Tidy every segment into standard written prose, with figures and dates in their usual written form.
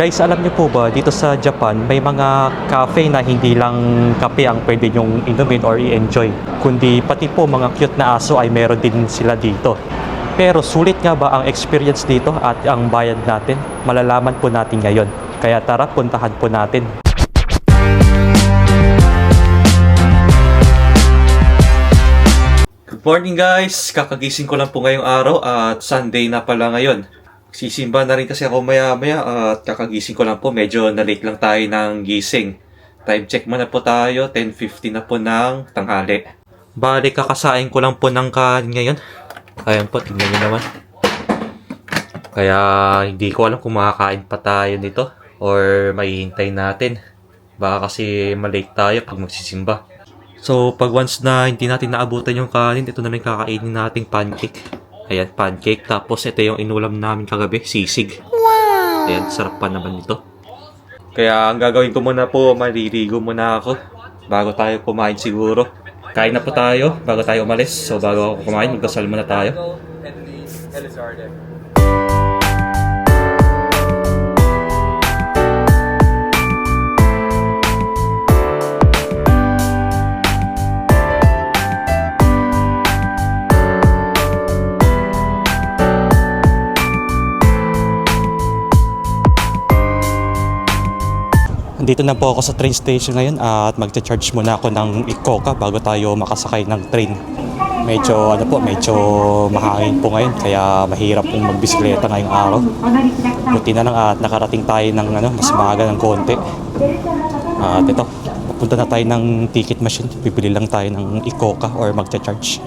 Guys, alam niyo po ba, dito sa Japan, may mga cafe na hindi lang kape ang pwede nyong inumin or i-enjoy, kundi pati po mga cute na aso ay meron din sila dito. Pero sulit nga ba ang experience dito at ang bayad natin? Malalaman po natin ngayon. Kaya tara, puntahan po natin. Good morning guys! Kakagising ko lang po ngayong araw at Sunday na pala ngayon. Sisimba na rin kasi ako maya-maya at kakagising ko lang po. Medyo na-late lang tayo ng gising. Time check muna po tayo. 10:50 na po ng tanghali. Bali, kakasain ko lang po ng kanin ngayon. Ayan po, tignan nyo naman. Kaya hindi ko alam kung makakain pa tayo nito or mahihintay natin. Baka kasi malate tayo pag magsisimba. So, pag once na hindi natin naabutan yung kanin, ito na rin kakainin nating pancake. Ayan, pancake. Tapos, ito yung inulam namin kagabi, sisig. Wow! Ayan, sarap pa naman ito. Kaya, ang gagawin ko muna po, maliligo muna ako. Bago tayo kumain siguro. Kain na po tayo, bago tayo umalis. So, bago ako kumain, magdasal muna tayo. Dito na po ako sa train station ngayon at magcha-charge muna ako ng Ikoka bago tayo makasakay ng train. Medyo mahangin po ngayon kaya mahirap pong magbisikleta ngayong araw. Buti na lang at nakarating tayo ng mas maaga ng konti. At ito, pupunta na tayo ng ticket machine. Bibili lang tayo ng Ikoka or magcha-charge.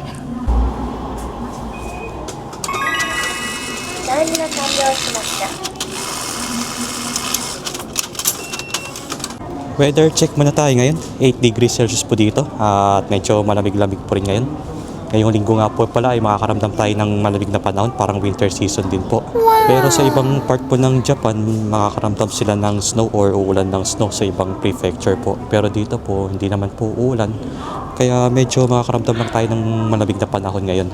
Weather check muna tayo ngayon. 8 degrees Celsius po dito at medyo malamig-lamig po rin ngayon. Ngayong linggo nga po pala ay makakaramdam tayo ng malamig na panahon, parang winter season din po. Wow! Pero sa ibang part po ng Japan, makakaramdam sila ng snow or uulan ng snow sa ibang prefecture po. Pero dito po, hindi naman po uulan. Kaya medyo makakaramdam lang tayo ng malamig na panahon ngayon.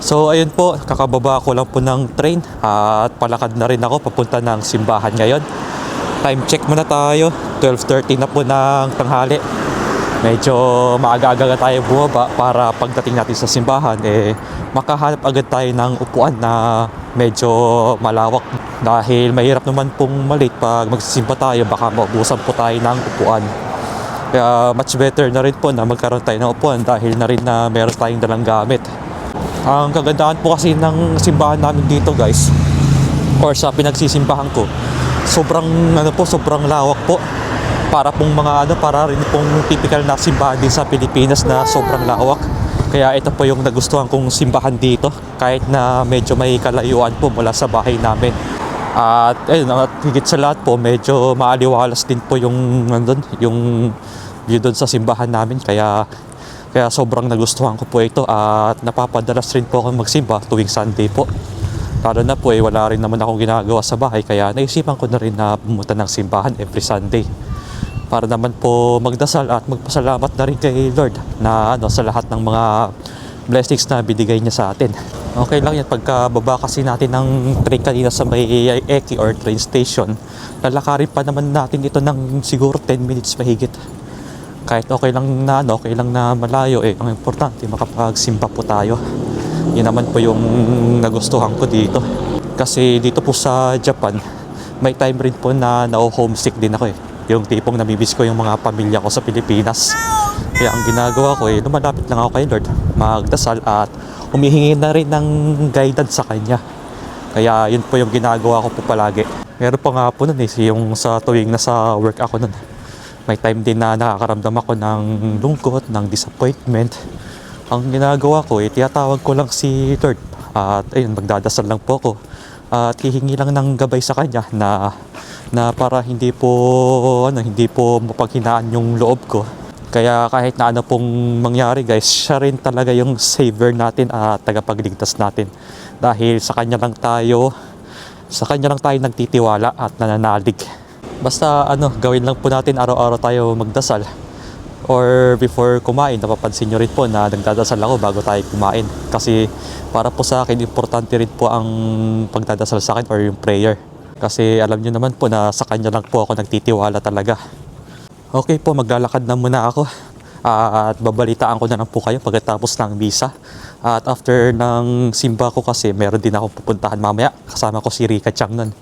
So ayun po, kakababa ko lang po ng train at palakad na rin ako papunta ng simbahan ngayon. Time check muna tayo, 12:30 na po ng tanghali. Medyo maaga-aga tayo bumaba para pagdating natin sa simbahan makahanap agad tayo ng upuan na medyo malawak. Dahil mahirap naman pong malate pag magsisimba tayo, baka maubusan po tayo ng upuan. Kaya much better na rin po na magkaroon tayo ng upuan dahil na rin na meron tayong dalang gamit. Ang kagandahan po kasi ng simbahan namin dito guys, or sa pinagsisimbahan ko, sobrang lawak po. Para rin pong typical na simbahan din sa Pilipinas na sobrang lawak. Kaya ito po yung nagustuhan kong simbahan dito, kahit na medyo may kalayuan po mula sa bahay namin. At higit sa lahat po, medyo maaliwalas din po yung view doon sa simbahan namin. Kaya sobrang nagustuhan ko po ito at napapadalas rin po ako magsimba tuwing Sunday po. Lalo na po wala rin naman akong ginagawa sa bahay kaya naisipan ko na rin na pumunta ng simbahan every Sunday. Para naman po magdasal at magpasalamat na rin kay Lord na sa lahat ng mga blessings na binigay niya sa atin. Okay lang yan, pagkababa kasi natin ng train kanina sa may Eki or train station, lalakarin pa naman natin ito ng siguro 10 minutes mahigit. Kahit okay lang na malayo ang importante makapagsimba po tayo. Yun naman po yung nagustuhan ko dito. Kasi dito po sa Japan, may time rin po na homesick din ako Yung tipong namimiss ko yung mga pamilya ko sa Pilipinas. Kaya ang ginagawa ko lumalapit lang ako kay Lord, magdasal at humihingi na rin ng guidance sa Kanya. Kaya yun po yung ginagawa ko po palagi. Meron pa nga po nun yung sa tuwing nasa work ako nun. May time din na nakakaramdam ako ng lungkot, ng disappointment. Ang ginagawa ko tiyatawag ko lang si Lord. At ayun, magdadasal lang po ako. At hihingi lang ng gabay sa Kanya na para hindi po mapaghinaan yung loob ko. Kaya kahit na ano pong mangyari guys, siya rin talaga yung savior natin at tagapagligtas natin. Dahil sa Kanya lang tayo nagtitiwala at nananalig. Basta gawin lang po natin araw-araw tayo magdasal or before kumain, napapansin nyo rin po na nagdadasal ako bago tayo kumain. Kasi para po sa akin, importante rin po ang pagdadasal sa akin or yung prayer. Kasi alam nyo naman po na sa kanya lang po ako nagtitiwala talaga. Okay po, maglalakad na muna ako. At babalitaan ko na lang po kayo pagkatapos ng misa. At after ng simba ko kasi, meron din ako pupuntahan mamaya. Kasama ko si Rika Chang nun.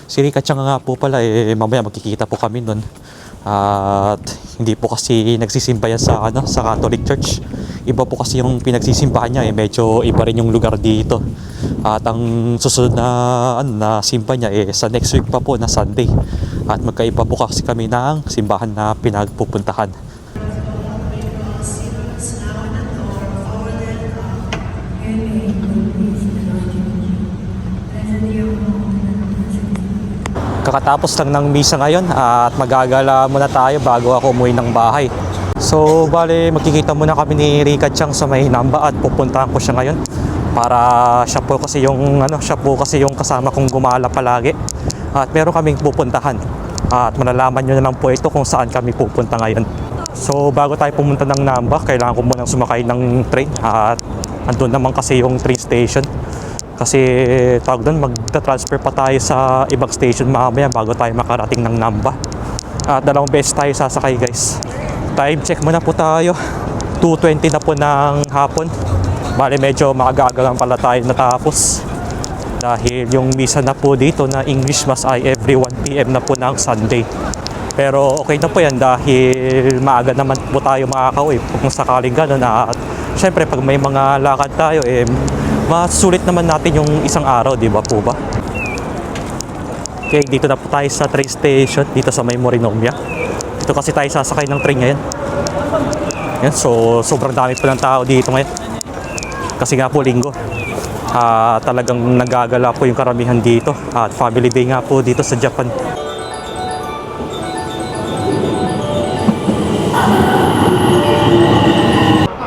Si Rika Chang nga po pala, mamaya magkikita po kami nun. At hindi po kasi nagsisimba yan sa Catholic Church. Iba po kasi yung pinagsisimbahan niya, medyo iba rin yung lugar dito. At ang susunod na simba niya sa next week pa po na Sunday. At magkaiba po kasi kami ng simbahan na pinagpupuntahan. Kakatapos lang ng misa ngayon at magagala muna tayo bago ako umuwi ng bahay. So, bale, magkikita muna kami ni Rika Chang sa may Namba at pupuntahan ko siya ngayon. Para siya po kasi yung kasama kong gumala palagi. At meron kaming pupuntahan. At malalaman nyo na lang po ito kung saan kami pupunta ngayon. So, bago tayo pumunta ng Namba, kailangan ko munang sumakay ng train. At andun naman kasi yung train station. Kasi tawag doon, magta-transfer pa tayo sa ibang station mamaya bago tayo makarating ng Namba. At dalawang beses tayo sasakay, guys. Time check muna po tayo. 2:20 na po ng hapon. Bale, medyo maaga-aga lang pala tayo natapos. Dahil yung misa na po dito na English Mass ay every 1 PM na po ng Sunday. Pero okay na po yan dahil maaga naman po tayo makakauwi kung sakaling gano'n. At syempre pag may mga lakad tayo, masulit naman natin yung isang araw, di ba po ba? Okay, dito na po tayo sa train station, dito sa may Morinomia. Dito kasi tayo sasakay ng train ngayon. Yan, so sobrang dami po ng tao dito ngayon. Kasi nga po linggo. Talagang nagagala po yung karamihan dito. At family day nga po dito sa Japan.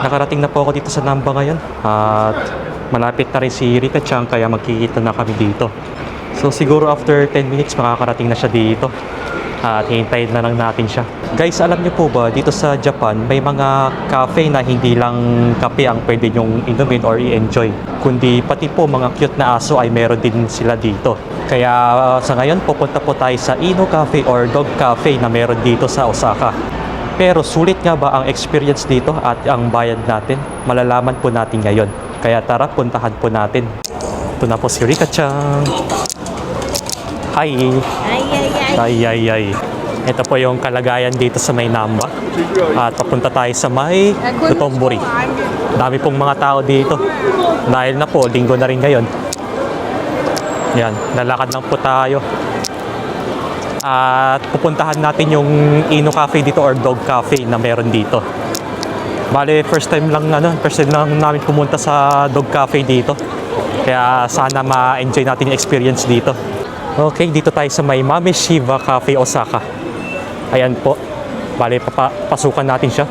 Nakarating na po ako dito sa Namba ngayon. At malapit na rin si Rika Chang kaya magkikita na kami dito. So siguro after 10 minutes makakarating na siya dito. At hintayin na lang natin siya. Guys, alam niyo po ba, dito sa Japan may mga cafe na hindi lang kape ang pwede nyong inumin or i-enjoy. Kundi pati po mga cute na aso ay meron din sila dito. Kaya sa ngayon pupunta po tayo sa Ino Cafe or Dog Cafe na meron dito sa Osaka. Pero sulit nga ba ang experience dito at ang bayad natin? Malalaman po natin ngayon. Kaya tara, puntahan po natin. Ito na po si Rika Chang. Hi! Ay. Ito po yung kalagayan dito sa may Namba. At papunta tayo sa may Dotonbori. Dami pong mga tao dito. Dahil na po, linggo na rin ngayon. Yan, lalakad lang po tayo. At pupuntahan natin yung Ino Cafe dito or Dog Cafe na meron dito. Bale, first time lang namin pumunta sa Dog Cafe dito. Kaya sana ma-enjoy natin yung experience dito. Okay, dito tayo sa may Mame Shiva Cafe Osaka. Ayan po. Bale, papasukan natin siya.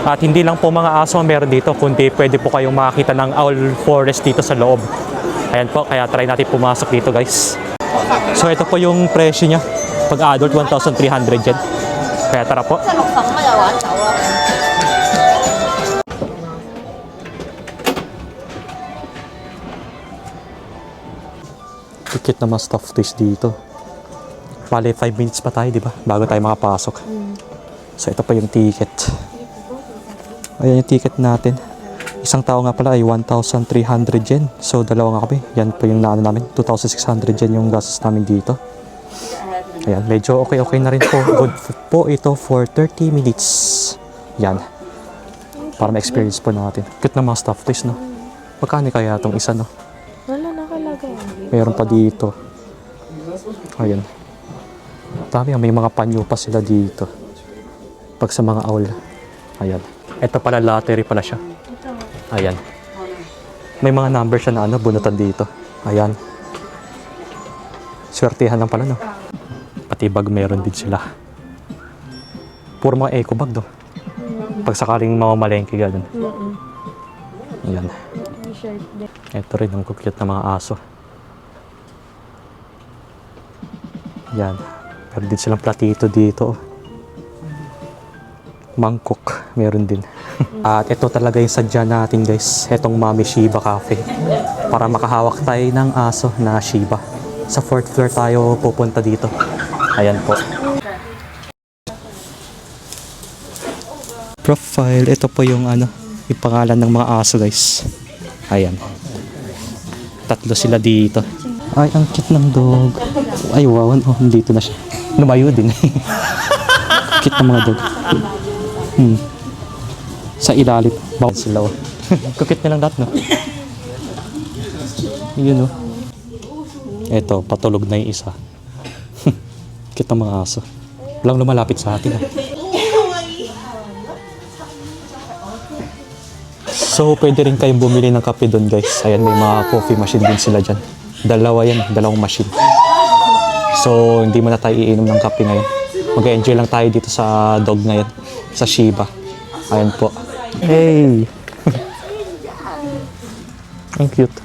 At hindi lang po mga aso ang meron dito, kundi pwede po kayong makakita ng owl forest dito sa loob. Ayan po, kaya try natin pumasok dito, guys. So ito po yung presyo niya. Pag adult, 1,300 yen. Kaya tara po. Tikit na mga stuffed toys dito. Bale, 5 minutes pa tayo, di ba? Bago tayo makapasok. So ito pa yung ticket. Ayan yung ticket natin. Isang tao nga pala ay 1,300 yen. So dalawa nga kami. Yan po yung naano namin. 2,600 yen yung gastos namin dito. Ayan, medyo okay na rin po. Good po ito for 30 minutes. Yan. Para ma-experience po natin. Cute na mga stuffed toys, no? Magkano kaya itong isa, no? Wala nakalagay. Meron pa dito. Ayan. Dami, may mga panyo pa sila dito. Pag sa mga owl. Ayan. Ito pala, lottery pala siya. Ayan. May mga number siya na bunutan dito. Ayan. Swertihan lang pala, no? Pati bag meron din sila. Puro mga eco bag, do. Pag sakaling mamamalengke, gano'n. Ayan. Ito rin ang kukyut na mga aso. Yan. Pero din silang platito dito. mangkok, meron din. At ito talaga yung sadya natin guys, itong Mami Shiba Cafe. Para makahawak tayo ng aso na Shiba. Sa 4th floor tayo pupunta dito. Ayan po. Profile, ito po yung yung pangalan ng mga aso guys. Ayan. 3 sila dito. Ay, ang cute ng dog. Ay, wow. Oh, dito na siya. Lumayo din. Cute ng mga dog. Sa ilalim. Bakit sila? Kukit nilang lahat, no? Yun, no? Eto, patulog na yung isa. Cute ng mga aso. Walang lumalapit sa atin, So, pwede rin kayong bumili ng kape doon, guys. Ayan, may mga coffee machine din sila dyan. Dalawa yan, dalawang machine. So, hindi mo na tayo iinom ng kape ngayon. Mag-enjoy lang tayo dito sa dog ngayon. Sa Shiba. Ayan po. Hey! Ang cute.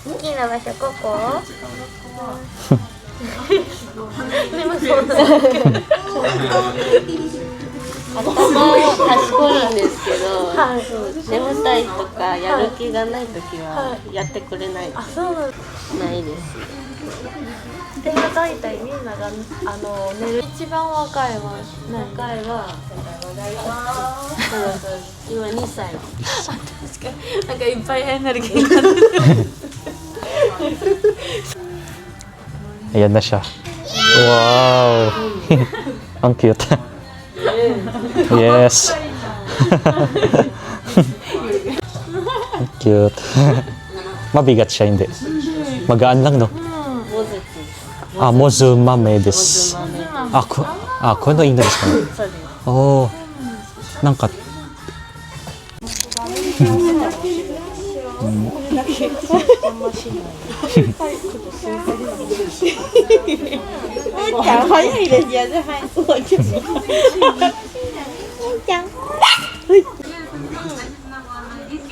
好きな場所ここでもそうだ頭賢いんですけど、眠たいとかやる気がないときはやってくれない。あ、そうなんないです。で、大体みんなが寝る一番若いは今2歳。なんかいっぱいエネルギーになってる。Ayan na siya. Wow! Ang cute. Yes. Ang cute. Mabigat siya, hindi. Magaan lang, no? Ah, mozumame desu. Ako no ino desu ka? Oh. Nanka.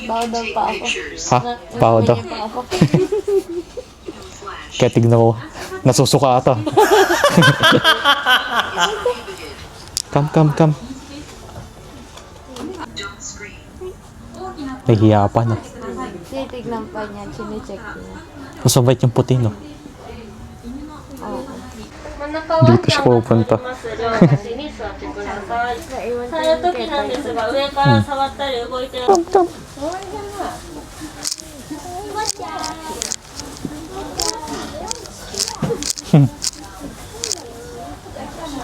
Bawa daw pa ako. Ha? Bawa daw. Kaya tignan mo. Nasusuka ata. Come. Nahihiya pa, no? Titignan pa niya, chine-check niya. Mas mabait yung puti, no? Dito siya pupunta. 触る時なんですが、上から触ったり動いてる。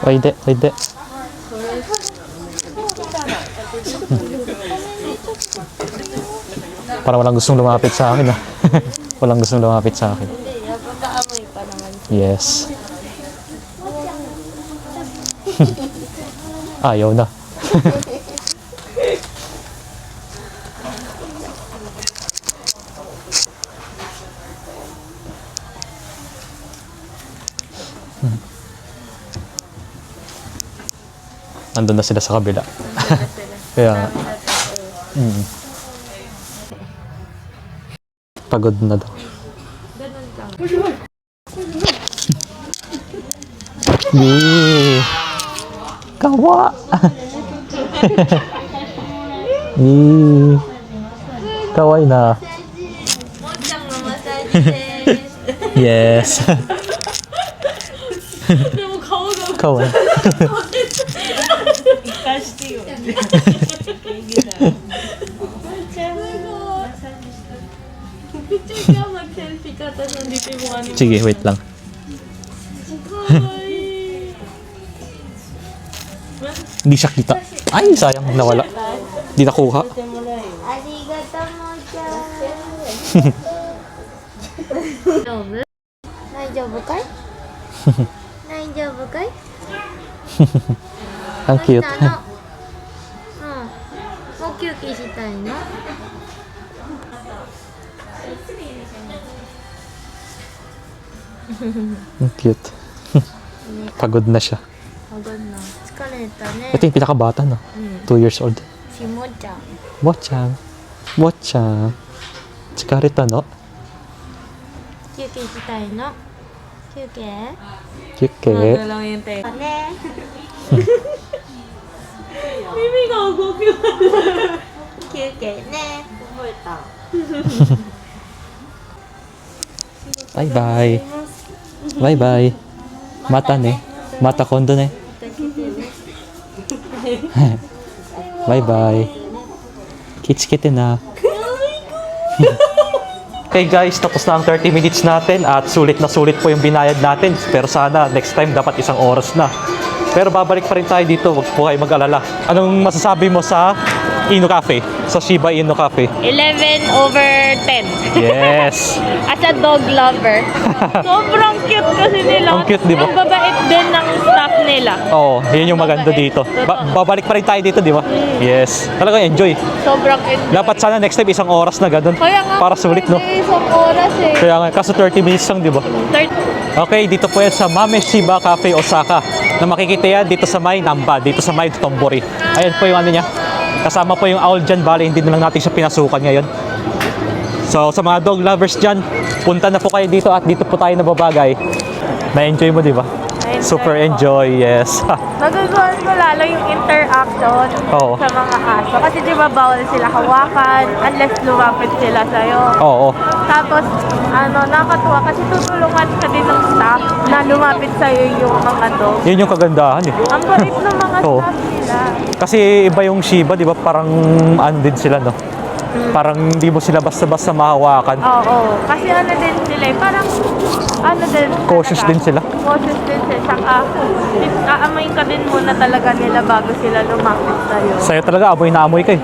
Pwede. Parang walang gustong lumapit sa akin, ah. Walang gustong lumapit sa akin. Hindi, napagkaamoy pa naman. Yes. Ayaw na. Andun na sila sa kabila. Kaya, pagod na daw. Yee! Kawa! Yee! Kawaii na. もっちゃんのマッサージです。 Yes. でも顔が Kawaii. 生かしてよ。めっちゃ今日の天気方のリピもあります。 Sige, wait lang. かわいい。 Hindi siya kita. Ay, sayang. Nawala. Di nakuha. ありがとうもっちゃん。大丈夫かい？大丈夫かい？ Ang cute. どうしたの？もう休憩したいの？ Ang cute. Pagod na siya. Pagod na. 疲れたね。 Ito yung pinakabata, no? 2 years old. しもちゃん。 Mo-chan. Mo-chan. Chikarita, no? 休憩したいの？休休憩 Kike. lang yung te. ね耳が動きます。休憩ね覚えた Bye bye. Bye bye. Mata ne. Mata kondo ne. Bye bye. Kitskete na. Okay guys, tapos na ang 30 minutes natin at sulit na sulit po yung binayad natin. Pero sana next time dapat isang oras na. Pero babalik pa rin tayo dito, wag po kayo mag-alala. Anong masasabi mo sa Inu Cafe? Sa Shiba Inu Cafe? 11/10. Yes! As a dog lover. Sobrang cute kasi nila. Ang cute, di ba? Ang babait din ng staff nila. Oo, yun yung maganda dito. Babalik pa rin tayo dito, di ba? Yes. Talagang enjoy. Sobrang enjoy. Dapat sana next time isang oras na ganun. Kaya nga, Para sulit, no? hindi isang oras eh. Kaya nga, kaso 30 minutes lang, di ba? Okay, dito po yan sa Mame Shiba Cafe, Osaka. Na makikita yan dito sa may Namba, dito sa may Tombori. Ayan po yung ano niya. Kasama po yung owl dyan, bali hindi na lang natin siya pinasukan ngayon. So, sa mga dog lovers dyan, punta na po kayo dito at dito po tayo nababagay. Na-enjoy mo, di ba? Super enjoy, yes. Nagugustuhan ko lalo yung interaction Oo. sa mga aso. Kasi di ba bawal sila hawakan unless lumapit sila sa'yo. Oo. Tapos, nakakatuwa kasi tutulungan ka din ng staff na lumapit sa'yo yung mga dog. Yun yung kagandahan eh. Ang bait ng mga Oo. staff nila. Kasi iba yung Shiba, di ba? Parang ano din sila, no? Parang hindi mo sila basta-basta mahawakan. Oo. Kasi din sila eh, parang din. Cautious talaga. din sila. Cautious din sila. Saka, aamayin ka din muna talaga nila bago sila lumapit sa'yo. Sa'yo talaga, amoy na amoy ka eh.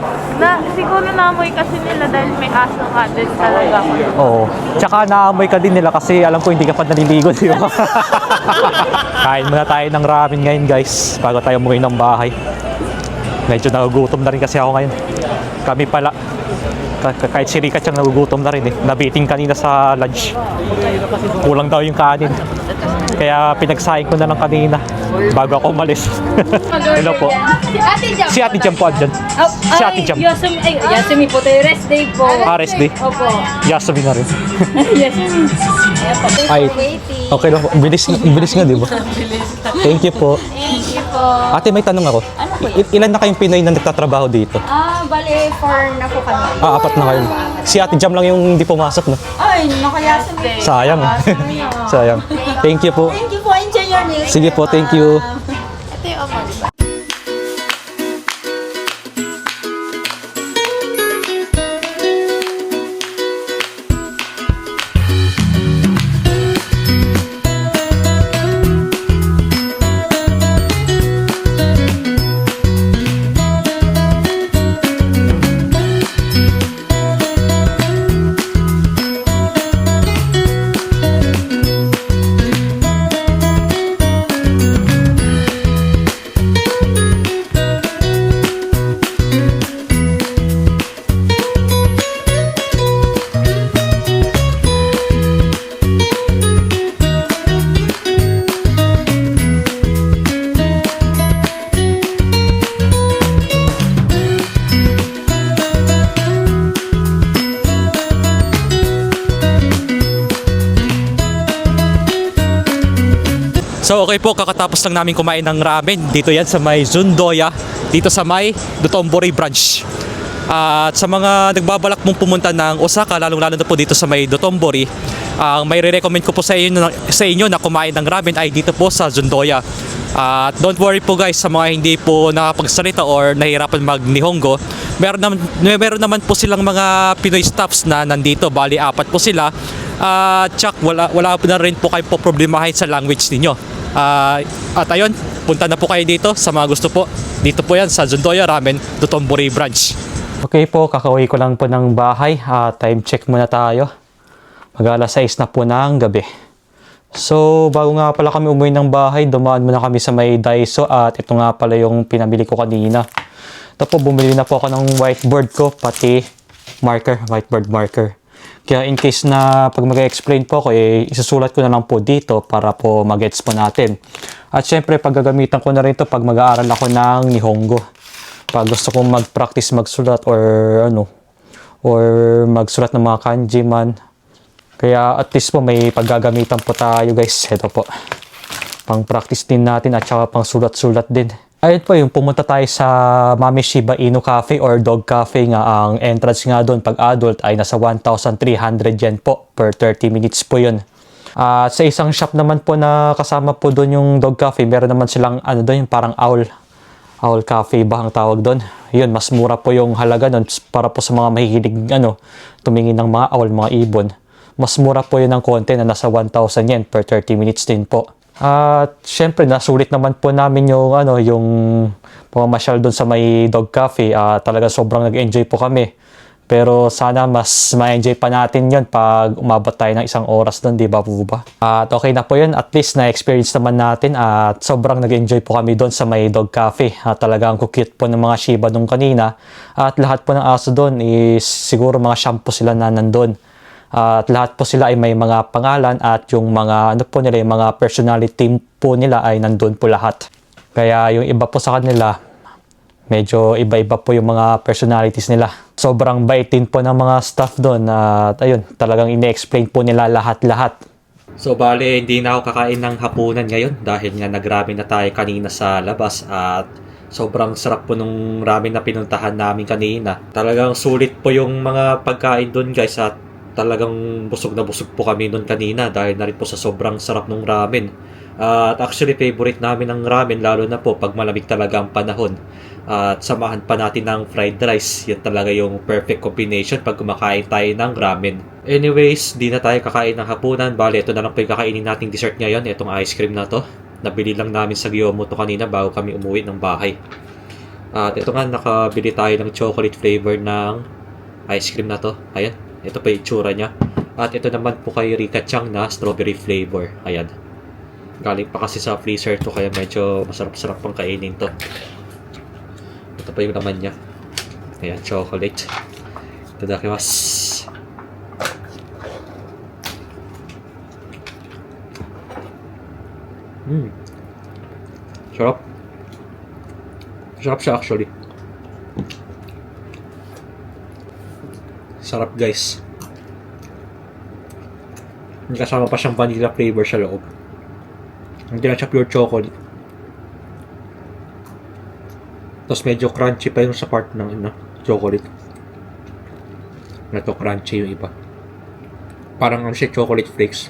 Siguro naamoy kasi nila dahil may aso nga din talaga. Oo. Tsaka naamoy ka din nila kasi alam ko hindi ka pa naliligo, di ba? Kain muna tayo ng ramen ngayon guys, bago tayo umuwi ng bahay. Medyo nagugutom na rin kasi ako ngayon. Kami pala. Kahit si Rika siyang nagugutom na rin eh. Nabiting kanina sa lunch. Kulang daw yung kanin. Kaya pinagsayang ko na lang kanina bago ako umalis. Hello po. Si Ate Jam po andyan. Si Ate Jam. Yasumi po tayo. Rest day po. Rest day. Opo. Yasumi na rin. Yasumi. Ay, okay lang. Bilis nga, di ba? Thank you po. Thank you po. Ate, may tanong ako. Ilan na kayong Pinoy na nagtatrabaho dito? Bale, 4 na po kami. 4 na kayo. Si Ate Jam lang yung hindi pumasok, no? Ay, nakayasam din. Sayang. Sayang. Thank you po. Thank you po. Enjoy your meal. Sige po, thank you. Ito yung ama, di ba? So okay po, kakatapos lang namin kumain ng ramen. Dito yan sa may Zundoya, dito sa may Dotonbori branch. At sa mga nagbabalak mong pumunta ng Osaka, lalong-lalo na po dito sa may Dotonbori, ang may re-recommend ko po sa inyo na kumain ng ramen ay dito po sa Zundoya. At don't worry po guys, sa mga hindi po nakapagsalita or nahihirapan mag-Nihongo, meron naman po silang mga Pinoy staffs na nandito. Bali, 4 po sila. Tsak, wala na rin po kayo po problemahin sa language ninyo. At ayun, punta na po kayo dito sa mga gusto po. Dito po yan sa Zundoya Ramen, Dotonbori branch. Okay po, kakauwi ko lang po ng bahay. Time check muna tayo. Mag-alas 6 na po ng gabi. So, bago nga pala kami umuwi ng bahay, dumaan muna kami sa may Daiso at ito nga pala yung pinamili ko kanina. Ito po, bumili na po ako ng whiteboard ko, pati whiteboard marker. Kaya in case na pag mag-explain po ako, isusulat ko na lang po dito para po mag-gets po natin. At syempre, paggagamitan ko na rin ito pag mag-aaral ako ng Nihongo. Pag gusto kong mag-practice magsulat or magsulat ng mga kanji man. Kaya at least po may paggagamitan po tayo guys. Ito po. Pang practice din natin at saka pang sulat-sulat din. Ayun po yung pumunta tayo sa Mami Shiba Inu Cafe or Dog Cafe nga. Ang entrance nga doon pag adult ay nasa 1,300 yen po per 30 minutes po yun. Sa isang shop naman po na kasama po doon yung Dog Cafe, meron naman silang ano doon, yung parang owl cafe ba ang tawag doon. Yun, mas mura po yung halaga doon para po sa mga mahihilig tumingin ng mga owl, mga ibon. Mas mura po yun ng konti na nasa 1,000 yen per 30 minutes din po. At syempre nasulit naman po namin yung yung pamamasyal doon sa may Dog Cafe. Talaga sobrang nag-enjoy po kami. Pero sana mas ma-enjoy pa natin yun pag umabot tayo ng 1 oras doon, di ba po ba? At okay na po yun, at least na-experience naman natin at sobrang nag-enjoy po kami doon sa may Dog Cafe. Talagang cute po ng mga Shiba nung kanina. At lahat po ng aso doon is siguro mga shampoo sila na nandun. At lahat po sila ay may mga pangalan at yung mga nila, yung mga personality po nila ay nandun po lahat. Kaya yung iba po sa kanila, medyo iba-iba po yung mga personalities nila. Sobrang bait din po ng mga staff doon at ayun, talagang ine-explain po nila lahat-lahat. So bale, hindi na ako kakain ng hapunan ngayon dahil nga nagramen na tayo kanina sa labas at sobrang sarap po nung ramen na pinuntahan namin kanina. Talagang sulit po yung mga pagkain doon guys at talagang busog na busog po kami noon kanina dahil na rin po sa sobrang sarap ng ramen. At actually favorite namin ng ramen lalo na po pag malamig talaga ang panahon. At samahan pa natin ng fried rice. Yan talaga yung perfect combination pag kumakain tayo ng ramen. Anyways, di na tayo kakain ng hapunan. Bale, ito na lang po yung kakainin nating dessert ngayon. Itong ice cream na to. Nabili lang namin sa Gyomo to kanina bago kami umuwi ng bahay. At ito nga, nakabili tayo ng chocolate flavor ng ice cream na to. Ayan, ito pa yung itsura niya. At ito naman po kay Rika Chang na strawberry flavor. Ayan. Galing pa kasi sa freezer to kaya medyo masarap-sarap pang kainin to. Ito pa yung laman niya. Ayan, chocolate. Itadakimasu. Sarap. Sarap siya actually. Sarap guys. Kasama pa siyang vanilla flavor sa loob. Hindi lang siya pure chocolate. Tapos medyo crunchy pa yung sa part ng chocolate. Ito crunchy yung iba. Parang siya chocolate flakes.